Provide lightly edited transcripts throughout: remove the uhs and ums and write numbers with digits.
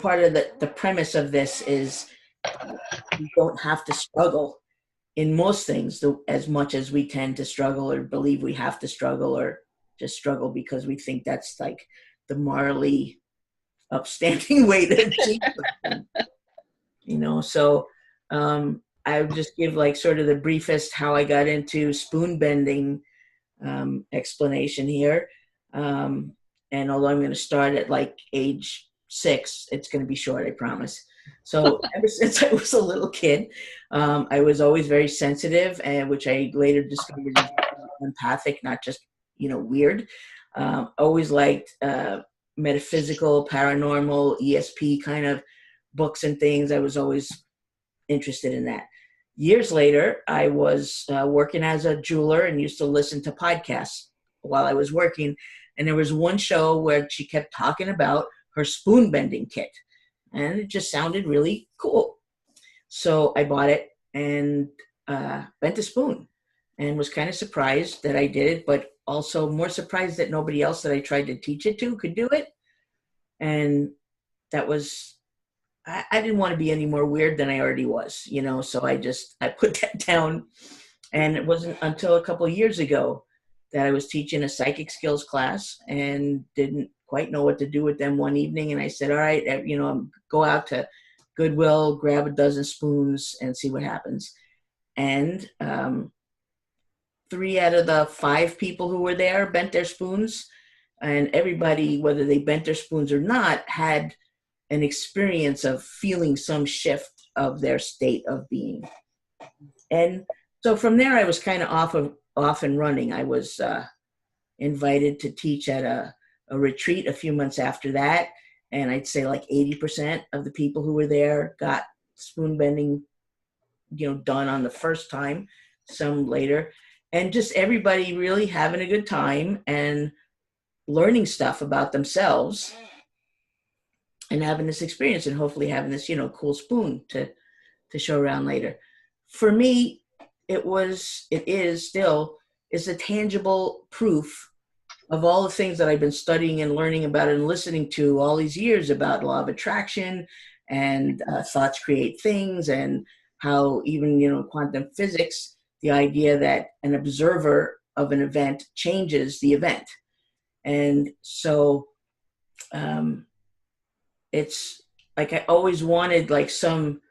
part of the premise of this is you don't have to struggle in most things as much as we tend to struggle or believe we have to struggle, or just struggle because we think that's like the morally upstanding way to achieve something. So I would just give like sort of the briefest how I got into spoon bending explanation here. And although I'm going to start at like age 6, it's going to be short, I promise. So ever since I was a little kid, I was always very sensitive, and which I later discovered is empathic, not just, weird. Always liked metaphysical, paranormal, ESP kind of books and things. I was always interested in that. Years later, I was working as a jeweler and used to listen to podcasts while I was working. And there was one show where she kept talking about her spoon bending kit. And it just sounded really cool. So I bought it and bent a spoon, and was kind of surprised that I did it, but also more surprised that nobody else that I tried to teach it to could do it. And that was, I didn't want to be any more weird than I already was, so I put that down. And it wasn't until a couple of years ago that I was teaching a psychic skills class and didn't quite know what to do with them one evening. And I said, all right, go out to Goodwill, grab a dozen spoons and see what happens. And 3 out of the 5 people who were there bent their spoons, and everybody, whether they bent their spoons or not, had an experience of feeling some shift of their state of being. And so from there, I was kind of off and running. I was invited to teach at a retreat a few months after that. And I'd say like 80% of the people who were there got spoon bending, done on the first time, some later. And just everybody really having a good time and learning stuff about themselves and having this experience, and hopefully having this, cool spoon to show around later. For me, it is still a tangible proof of all the things that I've been studying and learning about and listening to all these years about law of attraction and thoughts create things, and how even, quantum physics, the idea that an observer of an event changes the event. And so it's like I always wanted like some,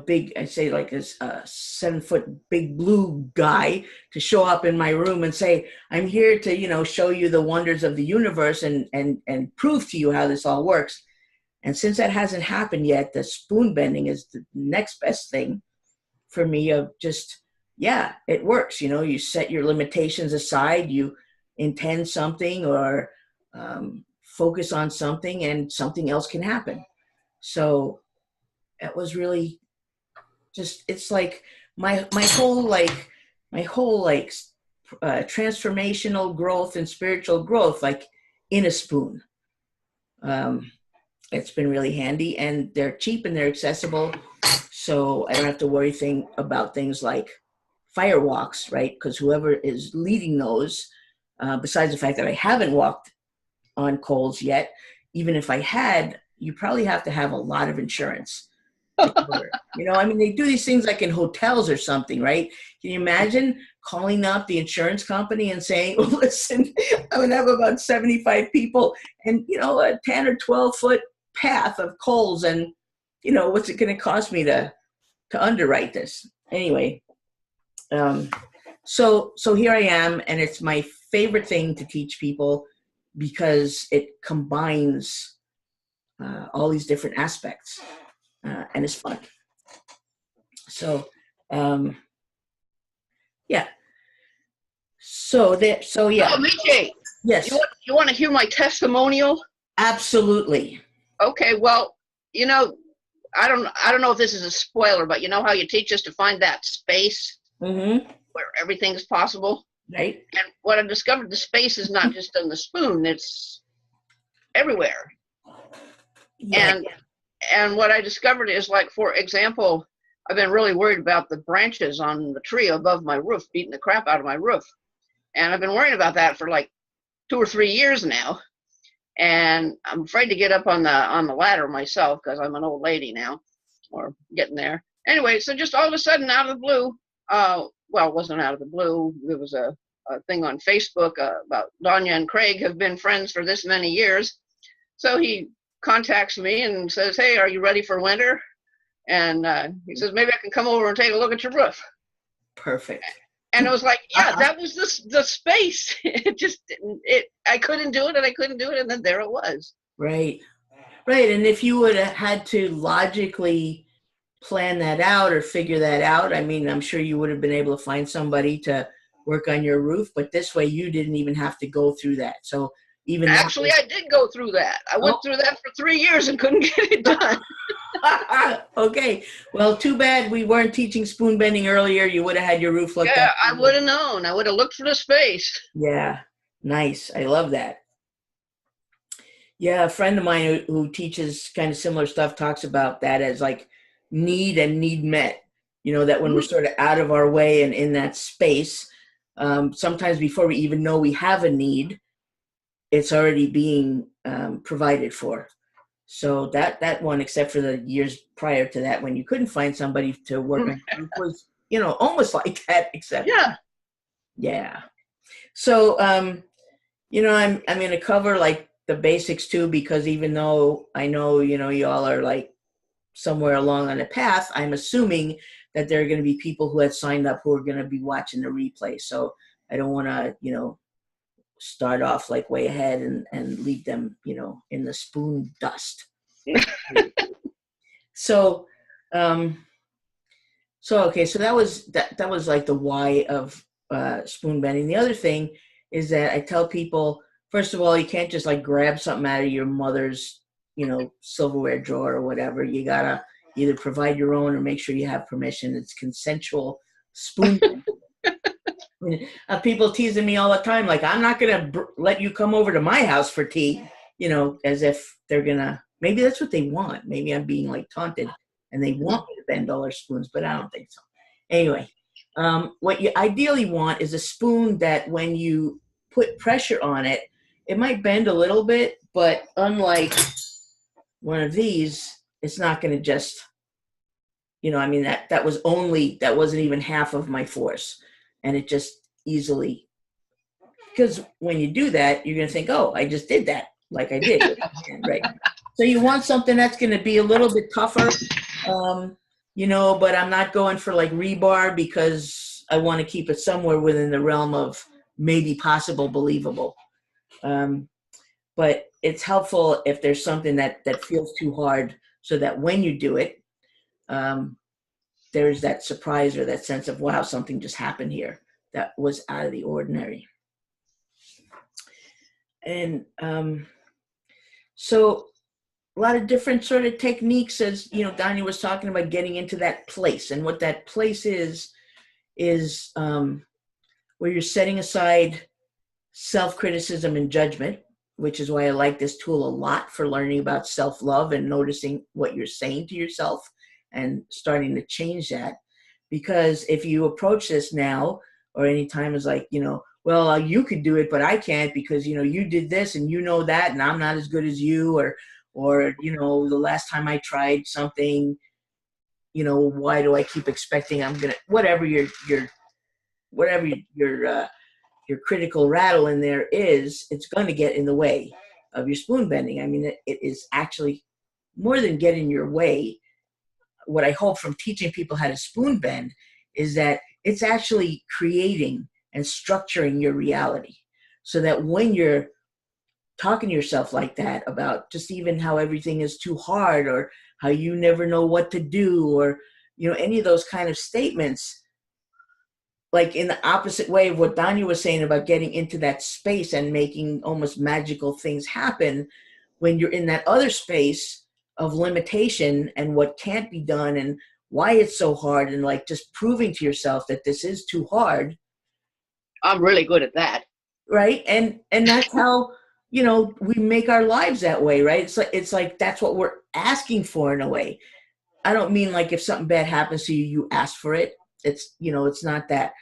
big, I say like this 7-foot big blue guy to show up in my room and say, I'm here to, show you the wonders of the universe and prove to you how this all works. And since that hasn't happened yet, the spoon bending is the next best thing for me of just, yeah, it works. You set your limitations aside, you intend something or focus on something, and something else can happen. So it was really just, it's like my whole transformational growth and spiritual growth, like in a spoon. It's been really handy, and they're cheap and they're accessible. So I don't have to worry about things like fire walks, right? Because whoever is leading those, besides the fact that I haven't walked on coals yet, even if I had, you probably have to have a lot of insurance. They do these things like in hotels or something, right? Can you imagine calling up the insurance company and saying, oh, listen, I'm going to have about 75 people and, a 10 or 12 foot path of coals, and, what's it going to cost me to underwrite this? Anyway, so here I am, and it's my favorite thing to teach people because it combines all these different aspects, and it's fun. So, yeah. So yeah. Oh, Miche, Yes. You want to hear my testimonial? Absolutely. Okay. Well, I don't know if this is a spoiler, but you know how you teach us to find that space where everything's possible? Right. And what I discovered, the space is not just on the spoon, it's everywhere. Yeah. And what I discovered is, like, for example, I've been really worried about the branches on the tree above my roof beating the crap out of my roof. And I've been worrying about that for like 2 or 3 years now. and I'm afraid to get up on the ladder myself because I'm an old lady now, or getting there. Anyway, so just all of a sudden, out of the blue, well, it wasn't out of the blue. There was a thing on Facebook about Danya and Craig have been friends for this many years. So he contacts me and says, "Hey, are you ready for winter?" And he says, "Maybe I can come over and take a look at your roof." Perfect. And it was like, yeah, that was the space. It just didn't. I couldn't do it, and I couldn't do it, and then there it was. Right. Right. And if you would have had to logically plan that out or figure that out, I mean, I'm sure you would have been able to find somebody to work on your roof, but this way you didn't even have to go through that. So even actually, I did go through that. I went through that for 3 years and couldn't get it done. Okay. Well, too bad we weren't teaching spoon bending earlier. You would have had your roof looked at. Yeah, I would have known. I would have looked for the space. Yeah. Nice. I love that. Yeah, a friend of mine who teaches kind of similar stuff talks about that as like need and need met. You know, that when we're sort of out of our way and in that space, sometimes before we even know we have a need, it's already being provided for. So that one, except for the years prior to that when you couldn't find somebody to work on your roof, was, you know, almost like that, except yeah. So you know, I'm going to cover like the basics too, because even though I know, you know, you all are like somewhere along on the path, I'm assuming that there are going to be people who had signed up who are going to be watching the replay. So I don't want to, you know, start off like way ahead and leave them, you know, in the spoon dust. So, okay. So that was like the why of spoon bending. The other thing is that I tell people, first of all, you can't just like grab something out of your mother's, you know, silverware drawer or whatever. You gotta either provide your own or make sure you have permission. It's consensual spoon bending. People teasing me all the time, like, I'm not going to let you come over to my house for tea, you know, as if they're going to, maybe that's what they want. Maybe I'm being like taunted and they want me to bend all their spoons, but I don't think so. Anyway, what you ideally want is a spoon that when you put pressure on it, it might bend a little bit, but unlike one of these, it's not going to just, you know, I mean, that wasn't even half of my force. And it just easily, because when you do that, you're going to think, oh, I just did that, like I did. Right. So you want something that's going to be a little bit tougher, you know, but I'm not going for like rebar because I want to keep it somewhere within the realm of maybe possible believable. But it's helpful if there's something that feels too hard so that when you do it, there's that surprise or that sense of, wow, something just happened here that was out of the ordinary. And so a lot of different sort of techniques, as, you know, Danya was talking about getting into that place. And what that place is where you're setting aside self-criticism and judgment, which is why I like this tool a lot for learning about self-love and noticing what you're saying to yourself and starting to change that. Because if you approach this now or anytime as like, you know, well, you could do it, but I can't because, you know, you did this and you know that, and I'm not as good as you, or, you know, the last time I tried something, you know, why do I keep expecting I'm going to, whatever your critical rattle in there is, it's going to get in the way of your spoon bending. I mean, it is actually more than get in your way. What I hope from teaching people how to spoon bend is that it's actually creating and structuring your reality so that when you're talking to yourself like that about just even how everything is too hard or how you never know what to do or, you know, any of those kind of statements, like in the opposite way of what Danya was saying about getting into that space and making almost magical things happen, when you're in that other space of limitation and what can't be done and why it's so hard and like just proving to yourself that this is too hard. I'm really good at that. Right. And that's how, you know, we make our lives that way, right? It's like that's what we're asking for in a way. I don't mean like if something bad happens to you, you ask for it. It's, you know, it's not that.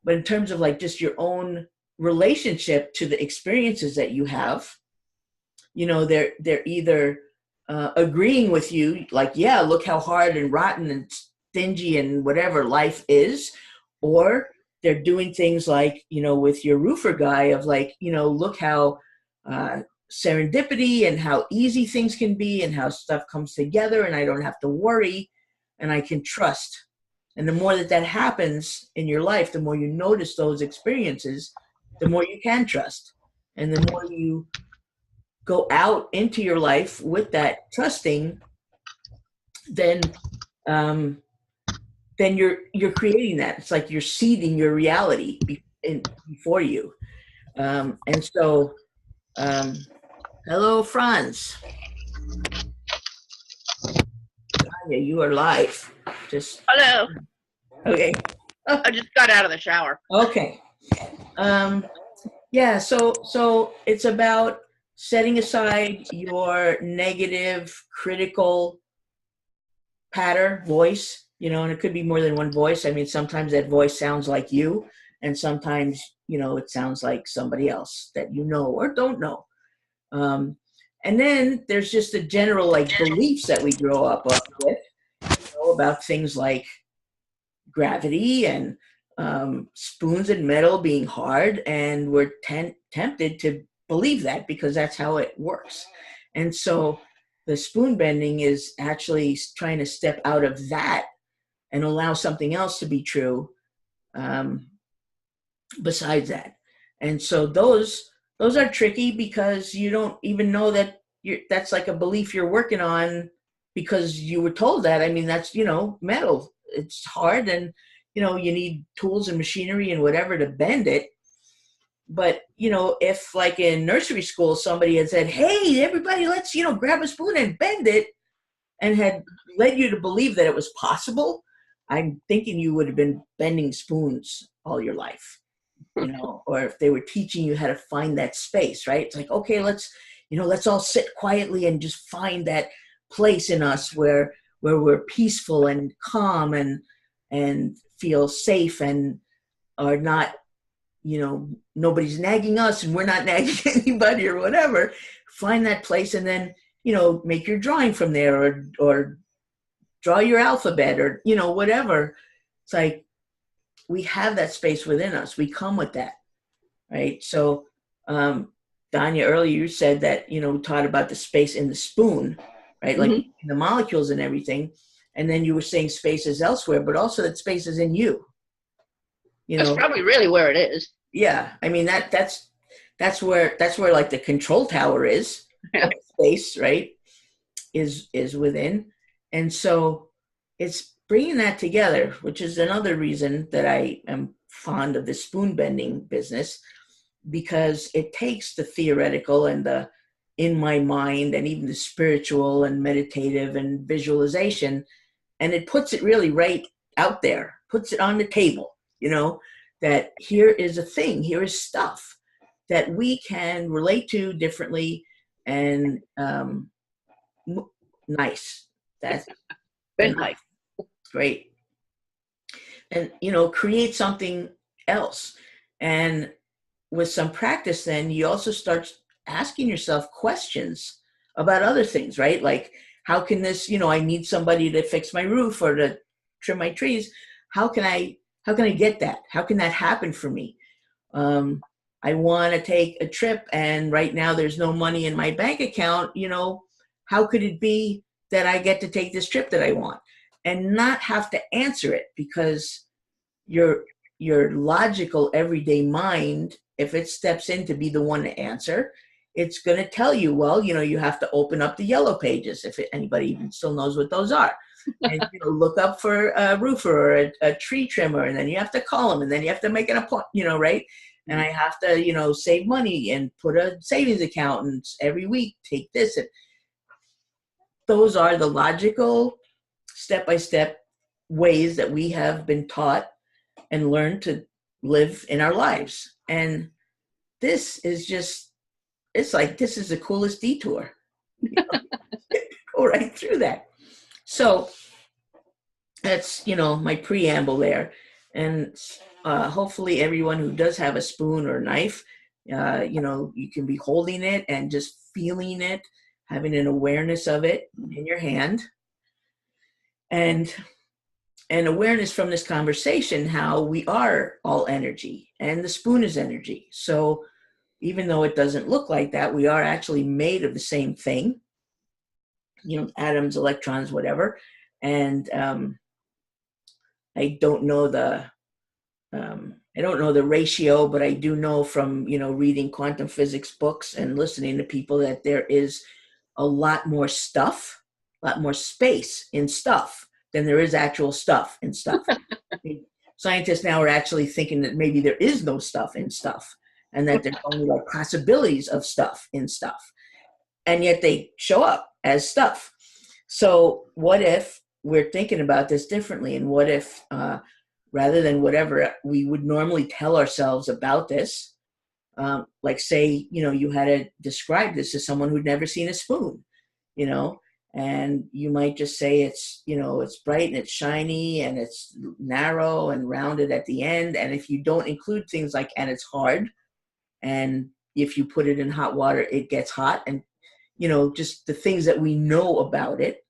But in terms of like just your own relationship to the experiences that you have, they're either agreeing with you, like, yeah, look how hard and rotten and stingy and whatever life is, or they're doing things like, with your roofer guy of like, look how serendipity and how easy things can be and how stuff comes together and I don't have to worry and I can trust. And the more that happens in your life, the more you notice those experiences, the more you can trust. And the more you go out into your life with that trusting, then you're creating that. It's like you're seeding your reality before you. And so, hello, Franz. Tanya, you are live. Hello. Okay. I just got out of the shower. Okay. Yeah. So it's about setting aside your negative, critical patter voice, and it could be more than one voice. I mean, sometimes that voice sounds like you, and sometimes, it sounds like somebody else that you know or don't know. And then there's just the general like beliefs that we grow up with, about things like gravity and spoons and metal being hard, and we're tempted to believe that because that's how it works. And so the spoon bending is actually trying to step out of that and allow something else to be true besides that. And so those are tricky because you don't even know that that's like a belief you're working on because you were told that. I mean, that's, metal. It's hard, and, you need tools and machinery and whatever to bend it. But, if like in nursery school, somebody had said, hey, everybody, let's, grab a spoon and bend it, and had led you to believe that it was possible, I'm thinking you would have been bending spoons all your life, or if they were teaching you how to find that space, right? It's like, okay, let's all sit quietly and just find that place in us where we're peaceful and calm and feel safe and are not, nobody's nagging us and we're not nagging anybody or whatever. Find that place and then, make your drawing from there or draw your alphabet or, whatever. It's like we have that space within us. We come with that, right? So, Danya, earlier you said that, taught about the space in the spoon, right? Like in the molecules and everything. And then you were saying space is elsewhere, but also that space is in you. That's probably really where it is. Yeah. I mean, that's where like the control tower is. Yeah. Space, right, is within. And so it's bringing that together, which is another reason that I am fond of the spoon bending business, because it takes the theoretical and the in my mind and even the spiritual and meditative and visualization, and it puts it really right out there, puts it on the table, that here is a thing, here is stuff that we can relate to differently and nice. That's nice. Great. And, create something else. And with some practice, then you also start asking yourself questions about other things, right? Like, how can this, I need somebody to fix my roof or to trim my trees. How can I get that? How can that happen for me? I want to take a trip and right now there's no money in my bank account. How could it be that I get to take this trip that I want and not have to answer it? Because your logical everyday mind, if it steps in to be the one to answer, it's going to tell you, well, you have to open up the yellow pages, if anybody even still knows what those are, and look up for a roofer or a tree trimmer, and then you have to call them, and then you have to make an appointment, right? And I have to, save money and put a savings account and every week take this. And those are the logical step-by-step ways that we have been taught and learned to live in our lives. And this is just, it's like, this is the coolest detour. Go right through that. So that's, my preamble there. And hopefully everyone who does have a spoon or a knife, you can be holding it and just feeling it, having an awareness of it in your hand, and awareness from this conversation how we are all energy and the spoon is energy. So even though it doesn't look like that, we are actually made of the same thing, atoms, electrons, whatever. And I don't know the ratio, but I do know from reading quantum physics books and listening to people that there is a lot more stuff, a lot more space in stuff than there is actual stuff in stuff. Scientists now are actually thinking that maybe there is no stuff in stuff, and that there's only like possibilities of stuff in stuff, and yet they show up as stuff. So what if we're thinking about this differently, and what if rather than whatever we would normally tell ourselves about this, like say, you had to describe this to someone who'd never seen a spoon, and you might just say it's, it's bright and it's shiny and it's narrow and rounded at the end. And if you don't include things like, and it's hard, and if you put it in hot water, it gets hot, and, just the things that we know about it,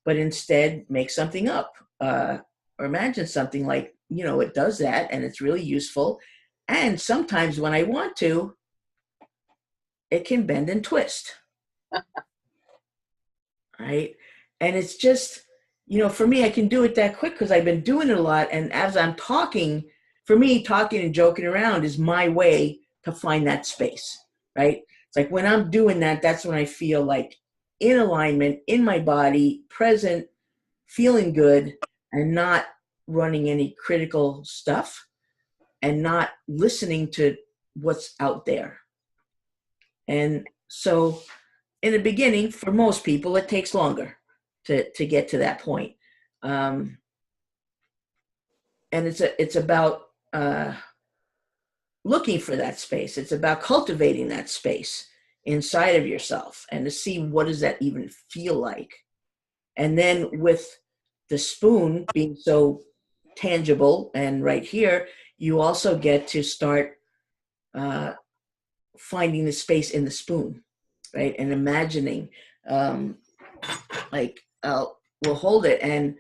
but instead make something up, or imagine something like, it does that and it's really useful. And sometimes when I want to, it can bend and twist. Right. And it's just, for me, I can do it that quick because I've been doing it a lot. And as I'm talking, for me, talking and joking around is my way to find that space. Right. It's like when I'm doing that, that's when I feel like in alignment, in my body, present, feeling good, and not running any critical stuff and not listening to what's out there. And so in the beginning, for most people, it takes longer to get to that point. And it's about looking for that space. It's about cultivating that space inside of yourself and to see what does that even feel like. And then with the spoon being so tangible and right here, you also get to start finding the space in the spoon, right? And imagining, like we'll hold it and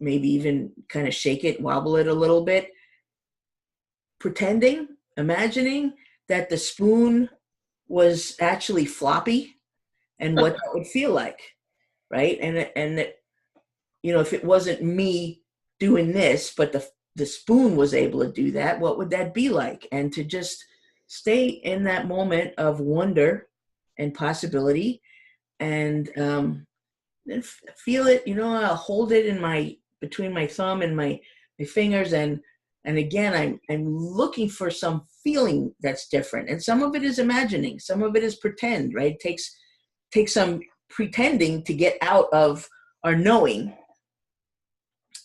maybe even kind of shake it, wobble it a little bit, imagining that the spoon was actually floppy and what that would feel like, right? And if it wasn't me doing this, but the spoon was able to do that, what would that be like? And to just stay in that moment of wonder and possibility, and feel it. I'll hold it in between my thumb and my fingers, and again, I'm looking for some feeling that's different. And some of it is imagining, some of it is pretend, right? It takes some pretending to get out of our knowing.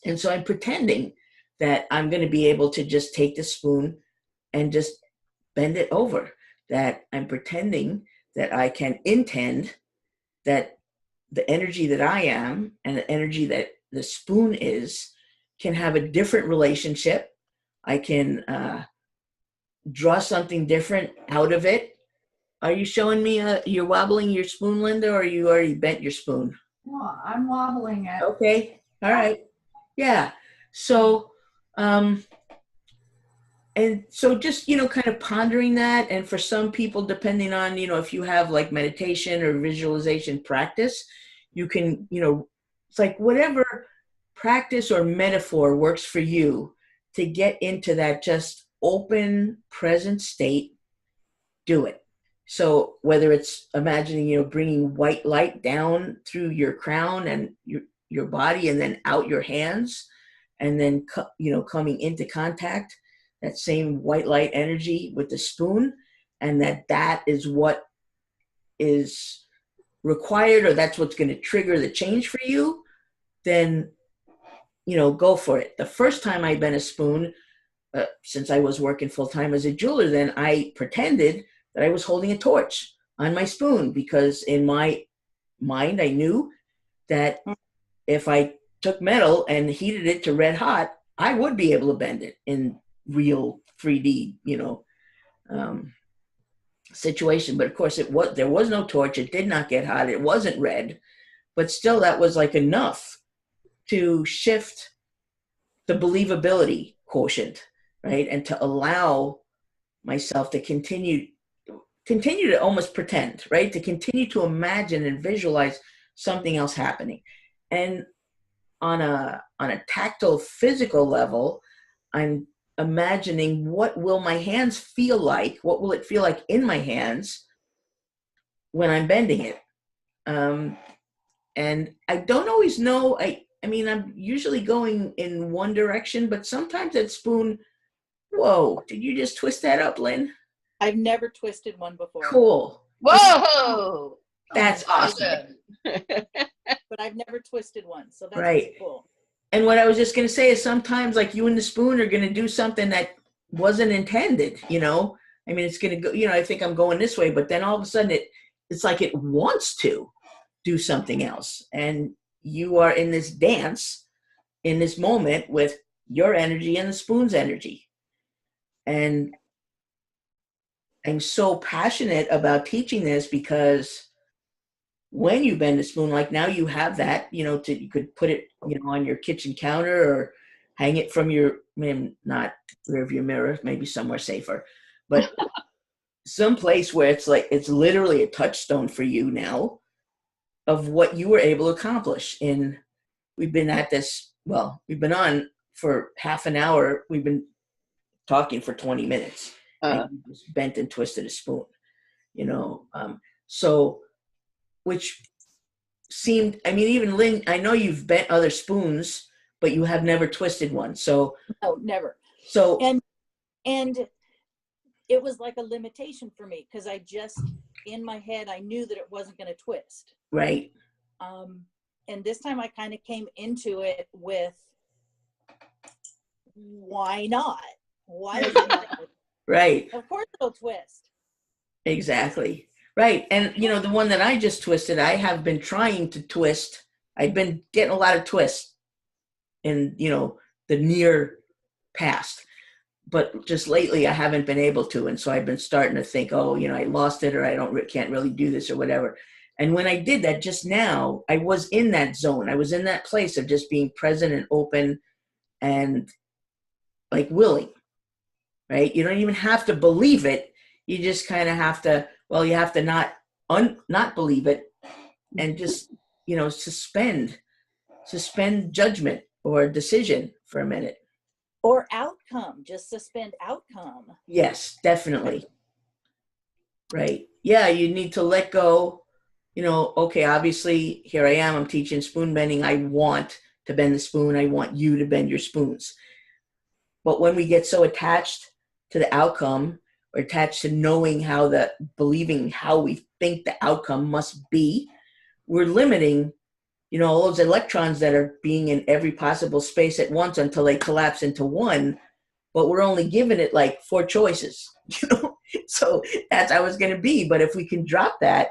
And so I'm pretending that I'm going to be able to just take the spoon and just bend it over, that I'm pretending that I can intend that the energy that I am and the energy that the spoon is can have a different relationship. I can draw something different out of it. Are you showing me you're wobbling your spoon, Linda, or you already bent your spoon? No, I'm wobbling it. Okay. All right. Yeah. So, and so just, kind of pondering that. And for some people, depending on, if you have like meditation or visualization practice, you can, it's like whatever practice or metaphor works for you to get into that just open, present state, do it. So whether it's imagining, bringing white light down through your crown and your body and then out your hands, and then, coming into contact, that same white light energy with the spoon, and that is what is required, or that's what's going to trigger the change for you, then, go for it. The first time I bent a spoon, since I was working full-time as a jeweler, then I pretended that I was holding a torch on my spoon, because in my mind, I knew that if I took metal and heated it to red hot, I would be able to bend it in real 3D, situation. But of course, there was no torch. It did not get hot. It wasn't red, but still, that was like enough to shift the believability quotient, right? And to allow myself to continue to almost pretend, right? To continue to imagine and visualize something else happening. And on a tactile, physical level, I'm imagining, what will my hands feel like? What will it feel like in my hands when I'm bending it? And I don't always know. I mean, I'm usually going in one direction, but sometimes that spoon, whoa, did you just twist that up, Lynn? I've never twisted one before. Cool. Whoa! That's awesome. But I've never twisted one, so that's Right. cool. And what I was just going to say is sometimes, like, you and the spoon are going to do something that wasn't intended, you know? I mean, it's going to go, you know, I think I'm going this way, but then all of a sudden it's like it wants to do something else. And you are in this dance, in this moment, with your energy and the spoon's energy. And I'm so passionate about teaching this because when you bend a spoon, like now you have that, you know, you could put it, you know, on your kitchen counter or hang it from your, not rear view mirror, maybe somewhere safer, but someplace where it's like, it's literally a touchstone for you now of what you were able to accomplish. And we've been at this, well, we've been on for half an hour. We've been talking for 20 minutes. And you just bent and twisted a spoon, you know? So, which seemed, I mean, even Lynn, I know you've bent other spoons, but you have never twisted one. So No, never. So and it was like a limitation for me because I just, in my head, I knew that it wasn't going to twist. right. And this time I kind of came into it with, why not? Why is it not? Right. Of course it'll twist. Exactly. Right. And, you know, the one that I just twisted, I have been trying to twist. I've been getting a lot of twists in, you know, the near past. But just lately, I haven't been able to. And so I've been starting to think, oh, you know, I lost it, or I can't really do this or whatever. And when I did that just now, I was in that zone. I was in that place of just being present and open and like willing, right? You don't even have to believe it. You just kind of have to, well, you have to not believe it and just, you know, suspend judgment or decision for a minute. Or outcome, just suspend outcome. Yes, definitely. Right. Yeah, you need to let go. You know, okay, obviously, here I am, I'm teaching spoon bending. I want to bend the spoon. I want you to bend your spoons. But when we get so attached to the outcome or attached to knowing believing how we think the outcome must be, we're limiting, you know, all those electrons that are being in every possible space at once until they collapse into one, but we're only giving it like 4 choices, you know? So that's how it's going to be. But if we can drop that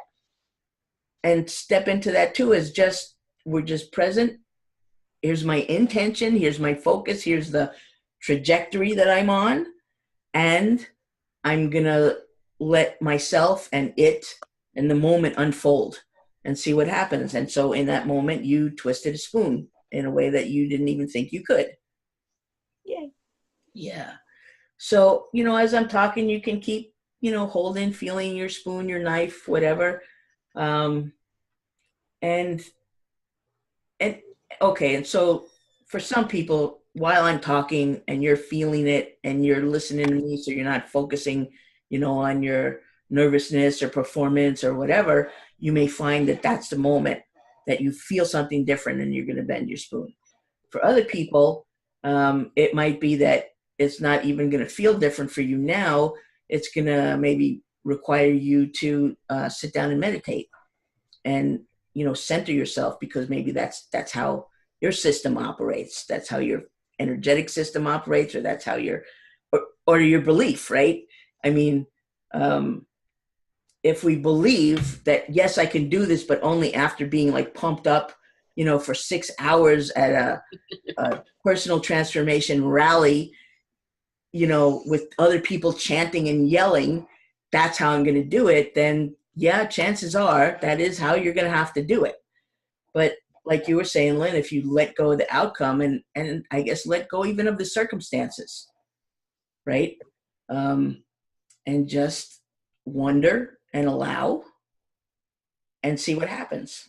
and step into that too, as just, we're just present. Here's my intention. Here's my focus. Here's the trajectory that I'm on. And I'm going to let myself and it and the moment unfold and see what happens. And so in that moment, you twisted a spoon in a way that you didn't even think you could. Yay. Yeah. So, you know, as I'm talking, you can keep, you know, holding, feeling your spoon, your knife, whatever. And okay. And so for some people, while I'm talking and you're feeling it and you're listening to me, so you're not focusing, you know, on your nervousness or performance or whatever, you may find that that's the moment that you feel something different and you're going to bend your spoon. For other people, it might be that it's not even going to feel different for you now. It's going to maybe require you to sit down and meditate and, you know, center yourself, because maybe that's how your system operates. That's how your energetic system operates, or that's how or your belief, right? I mean, if we believe that, yes, I can do this, but only after being like pumped up, you know, for 6 hours at a personal transformation rally, you know, with other people chanting and yelling, that's how I'm going to do it, then yeah, chances are that is how you're going to have to do it. But like you were saying, Lynn, if you let go of the outcome and I guess let go even of the circumstances, right? And just wonder and allow and see what happens.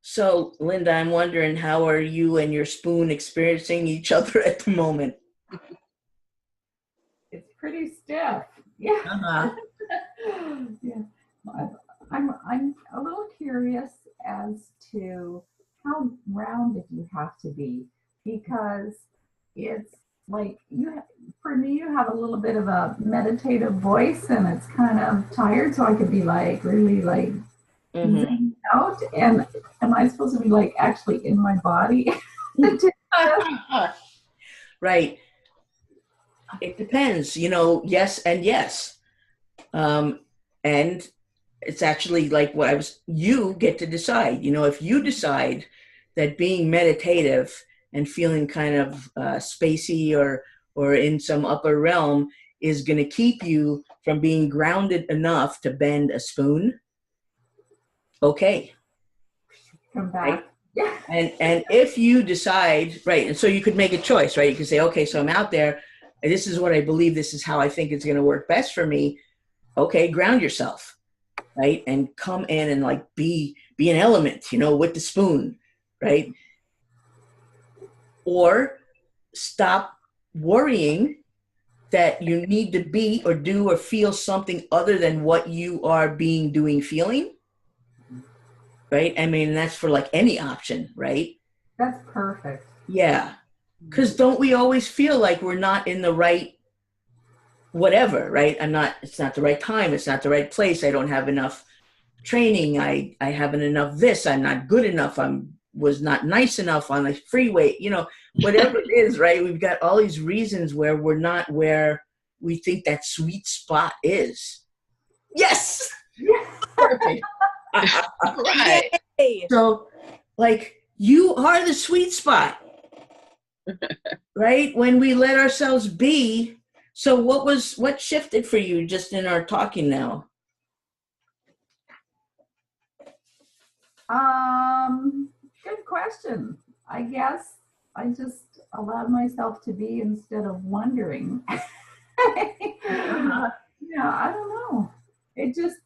So, Linda, I'm wondering, how are you and your spoon experiencing each other at the moment? It's pretty stiff. Yeah. Uh-huh. Yeah. I'm a little curious as to how rounded you have to be, because it's like for me, you have a little bit of a meditative voice and it's kind of tired. So I could be like really like zen out. And am I supposed to be like actually in my body? Right. It depends, yes and yes. And it's actually like you get to decide, if you decide that being meditative and feeling kind of spacey or in some upper realm is going to keep you from being grounded enough to bend a spoon, okay. Come back. Right? Yeah. And if you decide, right, and so you could make a choice, right? You could say, okay, so I'm out there, and this is what I believe, this is how I think it's going to work best for me. Okay, ground yourself, right? And come in and like be an element, with the spoon, right? Or stop worrying that you need to be or do or feel something other than what you are doing, feeling, right? I mean, that's for like any option, right? That's perfect. Yeah. Because don't we always feel like we're not in the right whatever, right? It's not the right time. It's not the right place. I don't have enough training. I haven't enough this. I'm not good enough. Was not nice enough on the freeway, whatever it is, right? We've got all these reasons where we're not where we think that sweet spot is. Yes. Perfect. Right. So like you are the sweet spot, right? When we let ourselves be. So what shifted for you just in our talking now? Good question. I guess I just allowed myself to be instead of wondering. Yeah, I don't know. It just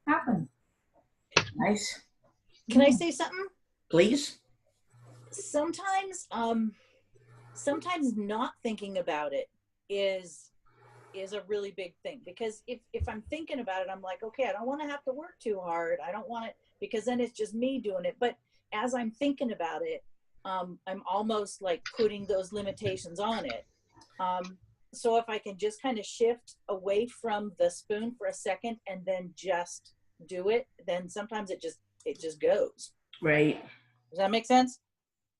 happened. Nice. Can I say something? Please. Sometimes not thinking about it is a really big thing, because if I'm thinking about it, I'm like, okay, I don't want to have to work too hard. I don't want it, because then it's just me doing it. But as I'm thinking about it, I'm almost like putting those limitations on it. So if I can just kind of shift away from the spoon for a second and then just do it, then sometimes it just goes. Right. Does that make sense?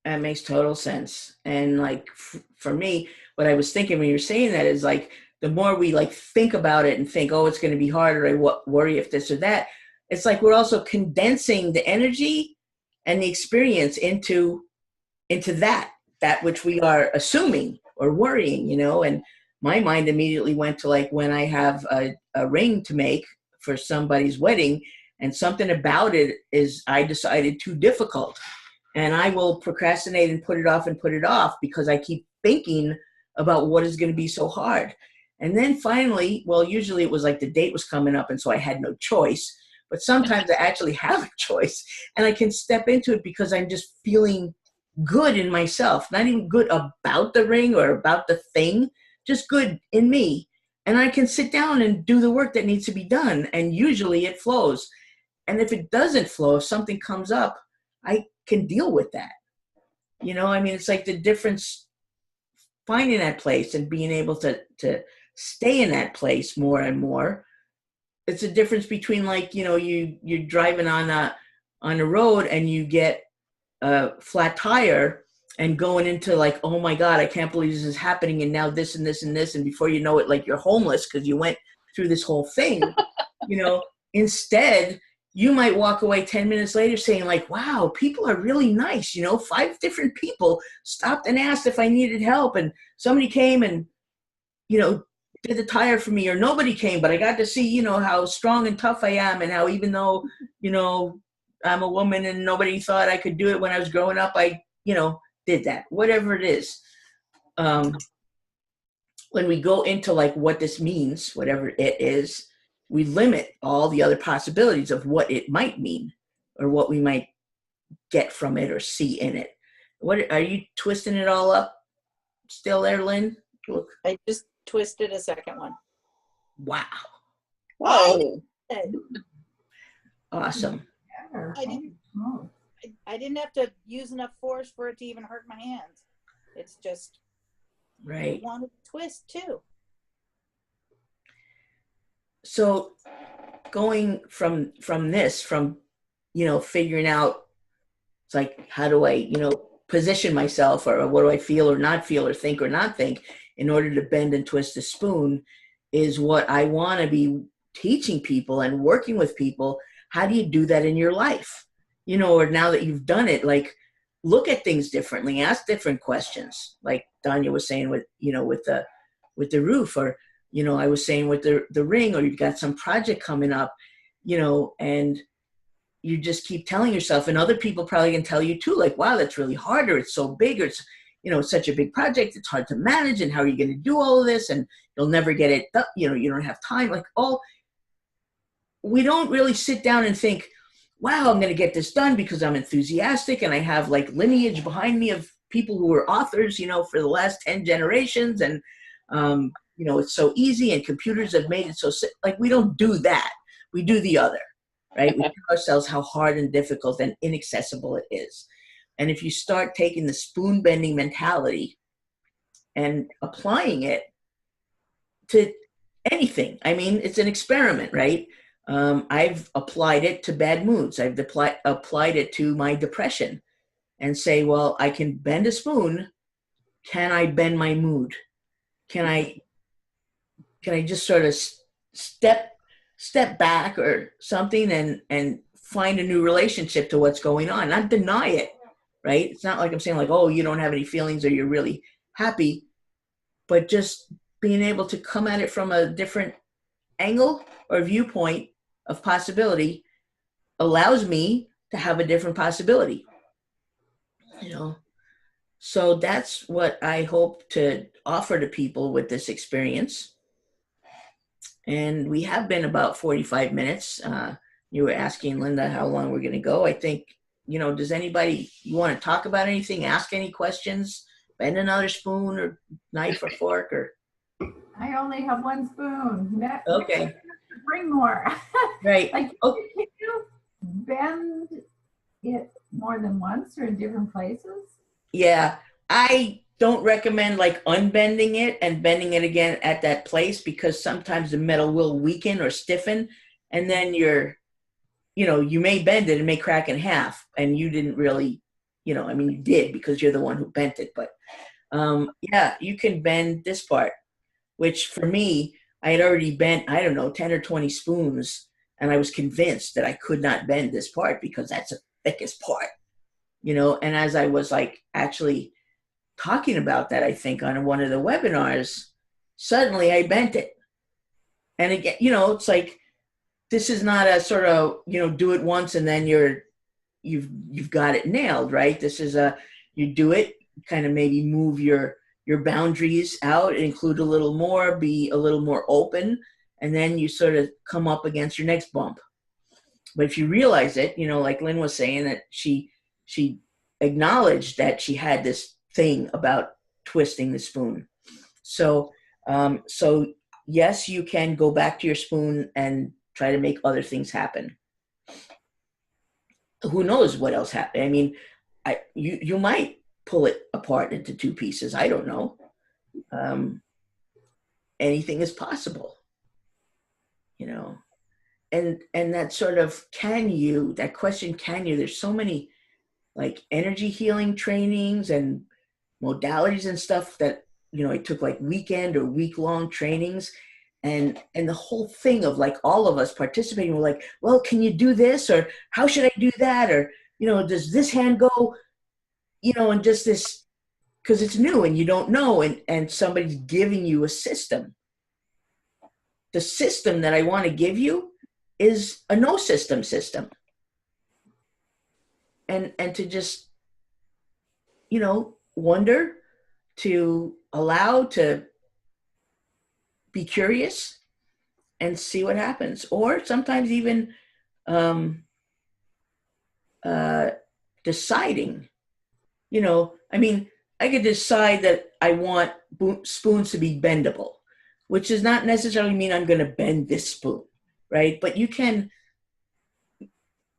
That makes total sense. And like for me, what I was thinking when you were saying that is like, the more we like think about it and think, oh, it's going to be harder, I worry if this or that, it's like we're also condensing the energy and the experience into that which we are assuming or worrying, and my mind immediately went to like when I have a ring to make for somebody's wedding, and something about it is I decided too difficult, and I will procrastinate and put it off because I keep thinking about what is going to be so hard. And then finally, well, usually it was like the date was coming up and so I had no choice, but sometimes I actually have a choice and I can step into it because I'm just feeling good in myself, not even good about the ring or about the thing, just good in me. And I can sit down and do the work that needs to be done. And usually it flows. And if it doesn't flow, if something comes up, I can deal with that. I mean, it's like the difference, finding that place and being able to stay in that place more and more. It's a difference between like, you're driving on a road and you get a flat tire and going into like, oh my God, I can't believe this is happening. And now this and this and this. And before you know it, like you're homeless because you went through this whole thing, instead you might walk away 10 minutes later saying like, wow, people are really nice. 5 different people stopped and asked if I needed help. And somebody came and, did the tire for me, or nobody came, but I got to see, you know, how strong and tough I am, and how even though, you know, I'm a woman and nobody thought I could do it when I was growing up, I, you know, did that, whatever it is. When we go into like what this means, whatever it is, we limit all the other possibilities of what it might mean or what we might get from it or see in it. What are you twisting it all up? Still there, Lynn? Look. I just twisted a second one. Wow. Whoa. Awesome. I didn't have to use enough force for it to even hurt my hands. It's just right. I wanted to twist too. So going from this, from, you know, figuring out, it's like, how do I, you know, position myself, or what do I feel or not feel or think or not think in order to bend and twist the spoon, is what I want to be teaching people and working with people. How do you do that in your life? You know, or now that you've done it, like, look at things differently, ask different questions. Like Danya was saying with, you know, with the roof, or, you know, I was saying with the ring, or you've got some project coming up, you know, and you just keep telling yourself, and other people probably can tell you too, like, wow, that's really hard, or it's so big, or it's, you know, it's such a big project, it's hard to manage, and how are you going to do all of this, and you'll never get it done, you know, you don't have time. Like, we don't really sit down and think, wow, I'm going to get this done because I'm enthusiastic and I have like lineage behind me of people who were authors, you know, for the last 10 generations. And, you know, it's so easy and computers have made it so, like, we don't do that. We do the other, right? We tell ourselves how hard and difficult and inaccessible it is. And if you start taking the spoon bending mentality and applying it to anything, I mean, it's an experiment, right? I've applied it to bad moods. I've applied it to my depression, and say, well, I can bend a spoon. Can I bend my mood? Can I just sort of step back or something and find a new relationship to what's going on, not deny it, right? It's not like I'm saying like, oh, you don't have any feelings or you're really happy, but just being able to come at it from a different angle or viewpoint of possibility allows me to have a different possibility, you know? So that's what I hope to offer to people with this experience. And we have been about 45 minutes. You were asking Linda how long we're going to go. I think, you know, does anybody, you want to talk about anything, ask any questions, bend another spoon or knife or fork, or? I only have one spoon. Okay. Bring more. Right. Like, can you bend it more than once or in different places? Yeah. I don't recommend like unbending it and bending it again at that place, because sometimes the metal will weaken or stiffen, and then you may bend it and may crack in half, and you didn't really, you know, I mean, you did because you're the one who bent it, but yeah, you can bend this part, which for me, I had already bent, I don't know, 10 or 20 spoons, and I was convinced that I could not bend this part because that's the thickest part, you know. And as I was like actually talking about that, I think on one of the webinars, suddenly I bent it. And again, you know, it's like, this is not a sort of, you know, do it once and then you've got it nailed, right? This is you do it, kind of maybe move your boundaries out, include a little more, be a little more open, and then you sort of come up against your next bump. But if you realize it, you know, like Lynn was saying, that she acknowledged that she had this thing about twisting the spoon. So yes, you can go back to your spoon and try to make other things happen. Who knows what else happened? I mean, you might pull it apart into two pieces. I don't know. Anything is possible, you know. And that sort of, that question, there's so many like energy healing trainings and modalities and stuff that, you know, I took like weekend or week-long trainings, and the whole thing of like all of us participating, we're like, well, can you do this, or how should I do that, or, you know, does this hand go, you know, and just this, because it's new and you don't know, and somebody's giving you a system, the system that I want to give you is a no system. And to just, wonder, to allow, to be curious and see what happens. Or sometimes even deciding, I could decide that I want spoons to be bendable, which does not necessarily mean I'm going to bend this spoon, right? But you can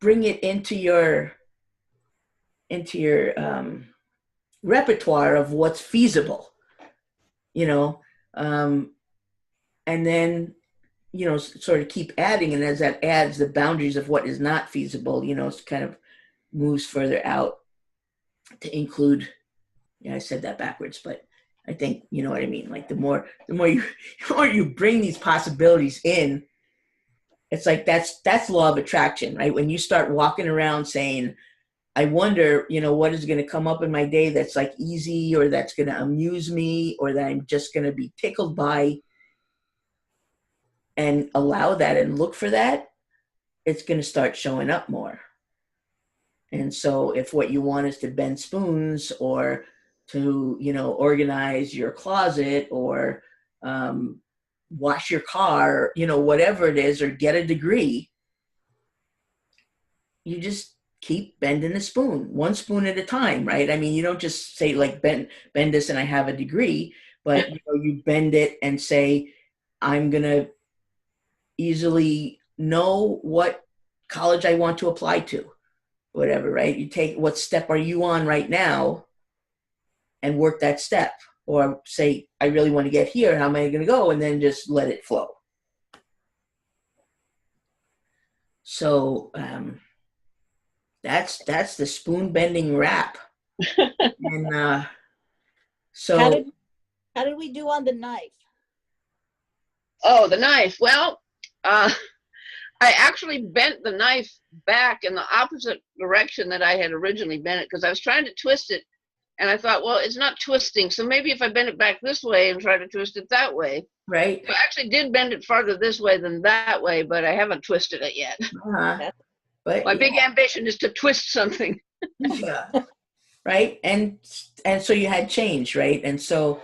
bring it into your repertoire of what's feasible, and then sort of keep adding, and as that adds, the boundaries of what is not feasible, kind of moves further out to include. Yeah, I said that backwards, but I think you know what I mean. Like the more you bring these possibilities in, it's like that's law of attraction, right? When you start walking around saying, I wonder, what is going to come up in my day that's like easy, or that's going to amuse me, or that I'm just going to be tickled by, and allow that and look for that, it's going to start showing up more. And so if what you want is to bend spoons, or to, organize your closet, or wash your car, whatever it is, or get a degree, you just keep bending the spoon, one spoon at a time, right? I mean, you don't just say like bend this and I have a degree, but you bend it and say, I'm going to easily know what college I want to apply to, whatever, right? You take, what step are you on right now, and work that step. Or say, I really want to get here, how am I going to go? And then just let it flow. So that's the spoon bending wrap. And so how did we do on the knife? Oh, the knife. Well, I actually bent the knife back in the opposite direction that I had originally bent it, because I was trying to twist it, and I thought, well, it's not twisting, so maybe if I bend it back this way and try to twist it that way. Right. So I actually did bend it farther this way than that way, but I haven't twisted it yet. But my big ambition is to twist something. Yeah. Right. And so you had change, right? And so,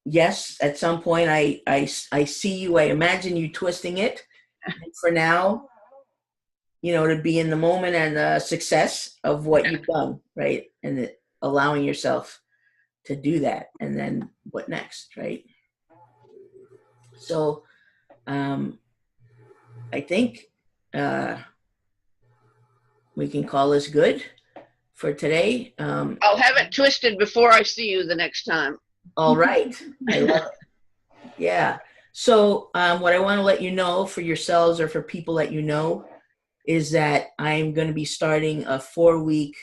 yes, at some point I see you, I imagine you twisting it. And for now, to be in the moment and the success of what you've done, right? And allowing yourself to do that. And then what next, right? So I think we can call this good for today. I'll have it twisted before I see you the next time. All right. I love it. Yeah. So what I want to let you know, for yourselves or for people that is that I'm going to be starting a 4-week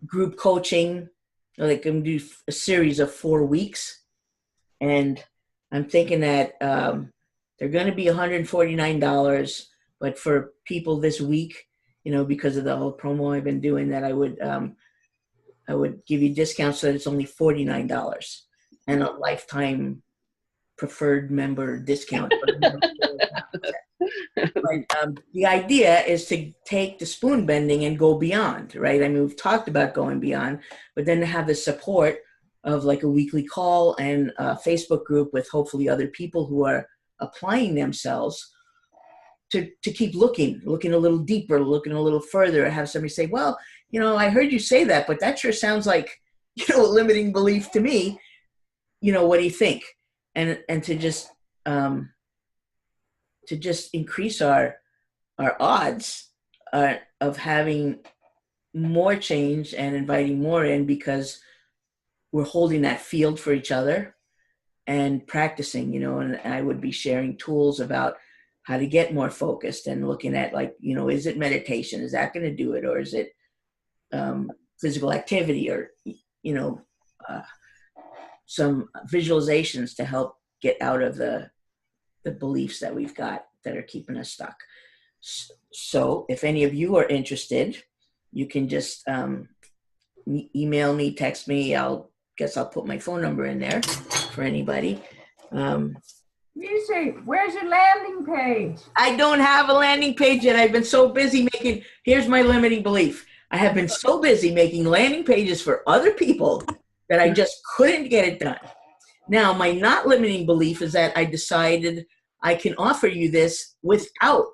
group coaching. Like, I'm going to do a series of 4 weeks. And I'm thinking that they're going to be $149, but for people this week, because of the whole promo I've been doing, that I would give you discounts so that it's only $49 and a lifetime preferred member discount. But the idea is to take the spoon bending and go beyond, right? I mean, we've talked about going beyond, but then to have the support of like a weekly call and a Facebook group with hopefully other people who are applying themselves to keep looking a little deeper, looking a little further, have somebody say, well, I heard you say that, but that sure sounds like, a limiting belief to me. What do you think? And to just increase our odds of having more change and inviting more in, because we're holding that field for each other and practicing, and I would be sharing tools about how to get more focused and looking at, like, is it meditation? Is that going to do it? Or is it physical activity, or, some visualizations to help get out of the beliefs that we've got that are keeping us stuck. So if any of you are interested, you can just email me, text me. I'll put my phone number in there for anybody. Usually, where's your landing page? I don't have a landing page yet. I've been so busy making, here's my limiting belief. I have been so busy making landing pages for other people that I just couldn't get it done. Now, my not limiting belief is that I decided I can offer you this without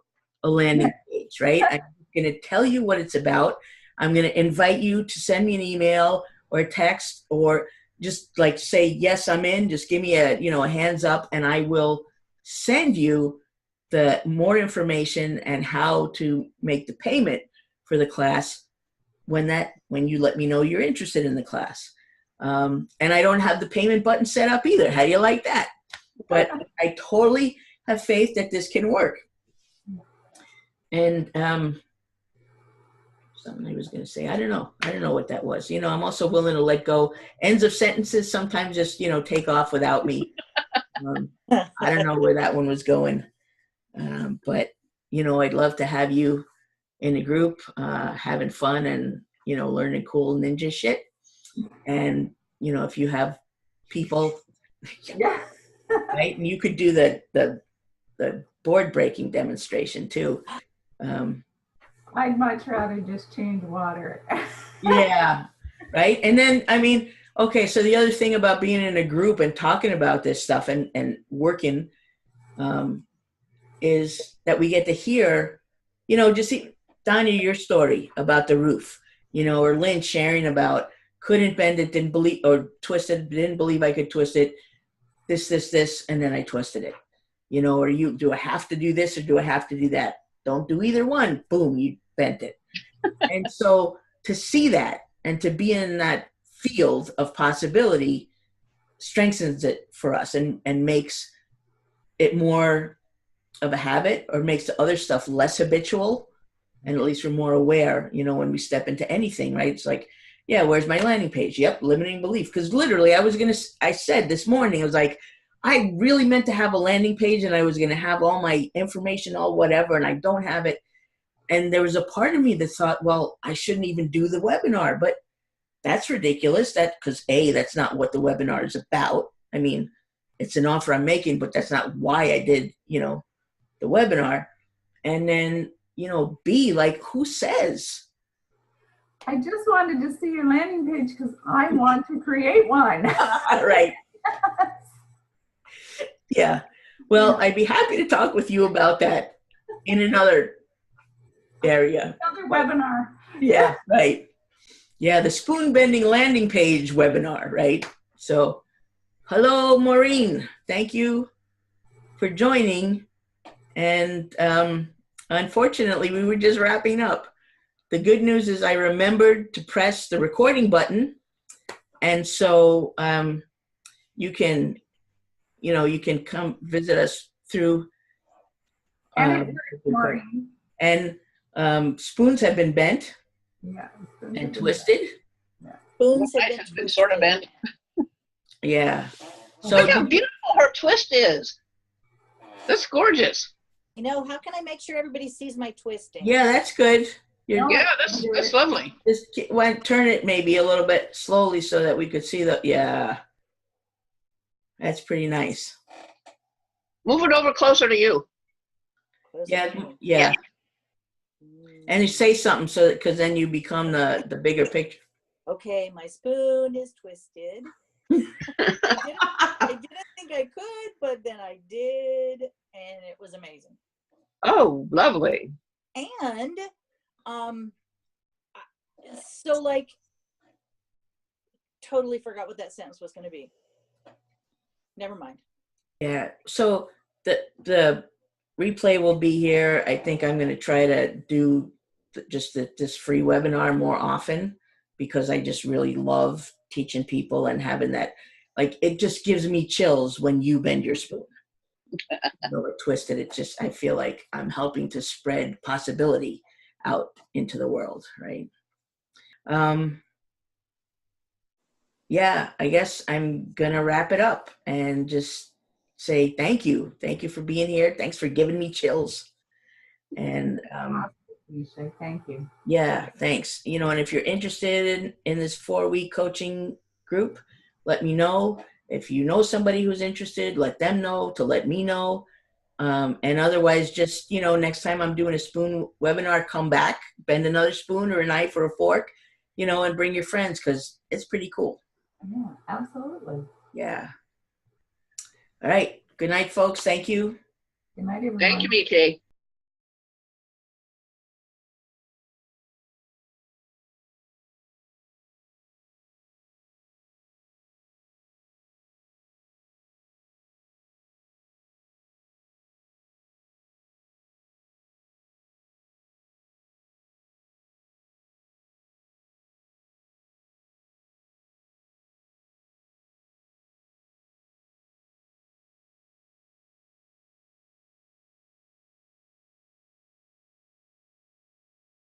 a landing page, right? I'm going to tell you what it's about. I'm going to invite you to send me an email or a text, or just like say, yes, I'm in. Just give me a hands up, and I will send you the more information and how to make the payment for the class when you let me know you're interested in the class. And I don't have the payment button set up either. How do you like that? But I totally have faith that this can work. And something I was going to say, I don't know what that was. I'm also willing to let go. Ends of sentences sometimes just, take off without me. I don't know where that one was going. But, I'd love to have you in the group, having fun and, learning cool ninja shit. And, if you have people, right, and you could do the board breaking demonstration too. I'd much rather just change water. Yeah, right. And then, okay, so the other thing about being in a group and talking about this stuff and working is that we get to hear, just see, Danya, your story about the roof, or Lynn sharing about couldn't bend it, didn't believe, or twisted, didn't believe I could twist it, this, and then I twisted it, or do I have to do this or do I have to do that? Don't do either one. Boom, you bent it. And so to see that and to be in that field of possibility strengthens it for us and makes it more of a habit, or makes the other stuff less habitual. And at least we're more aware, when we step into anything, right? It's like, yeah, where's my landing page? Yep, limiting belief. Because literally I said this morning, I was like, I really meant to have a landing page and I was going to have all my information, all whatever, and I don't have it. And there was a part of me that thought, well, I shouldn't even do the webinar, but that's ridiculous. Because that's not what the webinar is about. It's an offer I'm making, but that's not why I did, the webinar. And then, B, like, who says? I just wanted to see your landing page because I want to create one. Right. Yeah. Well, I'd be happy to talk with you about that in another area. Another webinar. Yeah, right. Yeah, the SpoonBending landing page webinar, right? So, hello, Maureen. Thank you for joining. And unfortunately, we were just wrapping up. The good news is I remembered to press the recording button. And so you can come visit us through. And spoons have been bent and twisted. Spoons Mine has been sort of bent. Yeah. So look how beautiful her twist is. That's gorgeous. How can I make sure everybody sees my twisting? Yeah, that's good. Yeah, that's lovely. Just turn it maybe a little bit slowly so that we could see yeah. That's pretty nice. Move it over closer to you. Yeah. And you say something because then you become the bigger picture. Okay, my spoon is twisted. I didn't think I could, but then I did, and it was amazing. Oh, lovely. And so like totally forgot what that sentence was going to be. Never mind. Yeah. So the replay will be here. I think I'm going to try to do this free webinar more often because I just really love teaching people and having that, like, it just gives me chills when you bend your spoon. Or twisted. It just, I feel like I'm helping to spread possibility out into the world, right? Yeah, I guess I'm gonna wrap it up and just say thank you. Thank you for being here. Thanks for giving me chills. And You say thank you. yeah, thanks. And if you're interested in this 4-week coaching group, let me know. If you know somebody who's interested, let them know to let me know. And otherwise, just, next time I'm doing a spoon webinar, come back, bend another spoon or a knife or a fork, and bring your friends, because it's pretty cool. Yeah, absolutely. Yeah. All right. Good night, folks. Thank you. Good night, everyone. Thank you, BK.